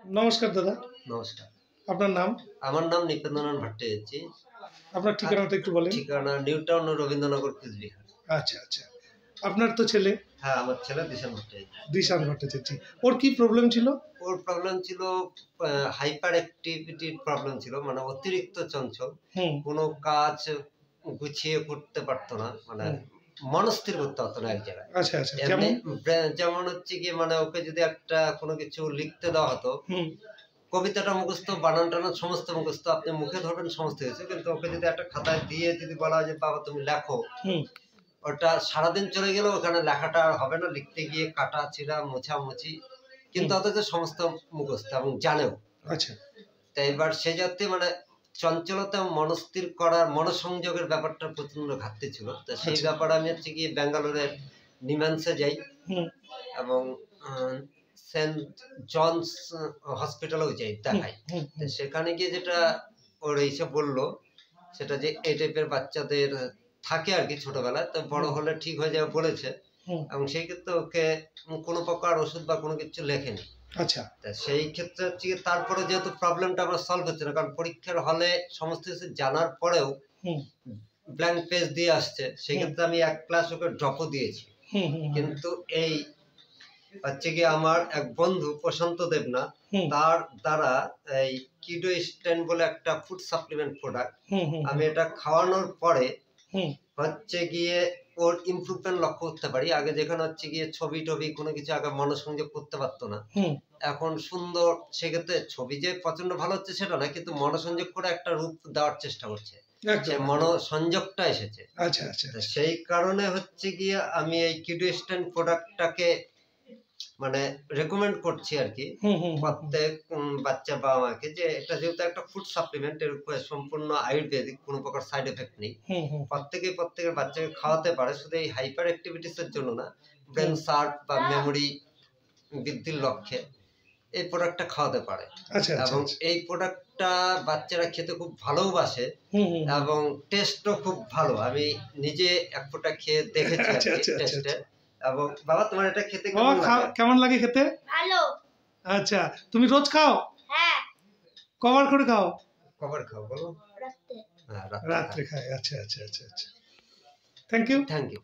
নমস্কার দাদা। নমস্কার। আপনার নাম? আমার নাম নিপেন্দ্রনাথ ভট্টাচার্য। আপনার আর ঠিকানাটা একটু বলেন। ঠিকানা নিউ টাউন ও রবীন্দ্রনগর, কুচবিহার। আচ্ছা, আচ্ছা। আপনার তো ছেলে? হ্যাঁ, আমার ছেলে দিশান ভট্টাচার্য। দিশান ভট্টাচার্য। ওর কি প্রবলেম ছিল? ওর প্রবলেম ছিল হাইপার অ্যাক্টিভিটির প্রবলেম ছিল। মানে অতিরিক্ত চঞ্চল। হুম, কোনো কাজ গুছিয়ে করতে পারত না। মানে হুম। মনস্থির করতে পারত না এক জায়গায়। আচ্ছা, আচ্ছা। এমনি যেমন? যেমন হচ্ছে গিয়ে মানে ওকে যদি একটা কোনো কিছু লিখতে দেওয়া হতো, হুম, কবিতাটা মুখস্থ, বানান-টানান সমস্ত মুখস্থ, আপনি মুখে ধরবেন সমস্ত কিছু। কিন্তু ওকে যদি একটা খাতায় দিয়ে যদি বলা হয় যে, "বাবা তুমি লেখো", হুম, ওটা সারাদিন চলে গেলেও ওখানে লেখাটা আর হবে না। লিখতে গিয়ে কাটা-ছিঁড়া, মোছামুছি, কিন্তু হুম। অথচ সমস্ত মুখস্থ এবং জানেও। আচ্ছা। তাই এবার সে যাতে মানে চঞ্চলতা এবং মনস্থির করার, মনোসংযোগের ব্যাপারটা প্রচন্ড ঘাটতি ছিল। তো সেই আচ্ছা। ব্যাপারে আমি হচ্ছে গিয়ে ব্যাঙ্গালোরের নিম্যান্সে যাই হুম, এবং আ সেন্ট জনস হসপিটালেও যাই, হুম, দেখাই। হুম, তো হুম, সেখানে গিয়ে যেটা ওর এসে বলল, সেটা যে এই টাইপের বাচ্চাদের থাকে আরকি ছোটবেলায়। তো বড় হুম, হলে ঠিক হয়ে যাবে বলেছে হুম। এবং সেই ক্ষেত্রে ওকে কোনো প্রকার ওষুধ বা কোনো কিছু লেখেনি। আচ্ছা। তা সেই ক্ষেত্রে হচ্ছে গিয়ে তারপরে যেহেতু প্রবলেমটা আমার সলভ হচ্ছে না। কারণ পরীক্ষার হলে সমস্ত কিছু জানার পরেও হুম, ব্ল্যাংক পেজ দিয়ে আসছে। হুম, সেক্ষেত্রে আমি ১ ক্লাস ওকে ড্রপও দিয়েছি। হুম, হুম, হুম, কিন্তু এই হচ্ছে গিয়ে আমার এক বন্ধু প্রশান্ত দেবনাথ, হুম, তার দ্বারা এই কিডো স্ট্যান্ড বলে একটা ফুড সাপ্লিমেন্ট প্রোডাক্ট, হুম, হুম, আমি এটা খাওয়ানোর পরে হুম, হচ্ছে গিয়ে ওর ইমপ্রুভমেন্ট লক্ষ্য করতে পারি। আগে যেখানে হচ্ছে গিয়ে ছবি-টবি কোনো কিছু আগে মনোসংযোগ করতে পারত না। হুম। এখন সুন্দর, সেক্ষেত্রে ছবি যে প্রচন্ড ভালো হচ্ছে সেটা না, কিন্তু মনোসংযোগ করে একটা রূপ দেওয়ার চেষ্টা করছে। সে একদম, একদম। মনোসংযোগটা এসেছে। আচ্ছা, আচ্ছা, তো আচ্ছা। সেই কারণে হচ্ছে গিয়ে আমি এই কিডো স্ট্যান্ড প্রোডাক্টটাকে মানে রেকমেন্ড করছি আরকি হুম, হুম, হুম, হুম, প্রত্যেক বাচ্চার বাবা-মাকে, যে এটা যেহেতু একটা ফুড সাপ্লিমেন্ট, এর উপরে সম্পূর্ণ আয়ুর্বেদিক, কোনো প্রকার সাইড এফেক্ট নেই। হুম, হুম, প্রত্যেকের বাচ্চাকে খাওয়াতে পারে, শুধু এই হাইপার অ্যাক্টিভিটিস এর জন্য না, ব্রেন হুম। শার্প বা মেমোরি বৃদ্ধির লক্ষ্যে এই প্রোডাক্টটা খাওয়াতে পারে। আচ্ছা, আচ্ছা, এবং আচ্ছা। এই প্রোডাক্টটা বাচ্চারা খেতে খুব ভালোওবাসে হুম, হুম, হুম। এবং টেস্টও খুব ভালো। আমি নিজে এক ফোঁটা খেয়ে দেখেছি আচ্ছা, আরকি আচ্ছা, আচ্ছা, টেস্টে। আচ্ছা। এবং বাবা তোমার এটা খেতে বাবা কেমন লাগে? কেমন লাগে খেতে? ভালো। আচ্ছা। তুমি রোজ খাও? হ্যাঁ, কবার করে খাও? কবার খাও বলো? রাখতে। হ্যাঁ, রাত্রে খাই। রাত্রে খাই। আচ্ছা, আচ্ছা, আচ্ছা, আচ্ছা। Thank you. Thank you.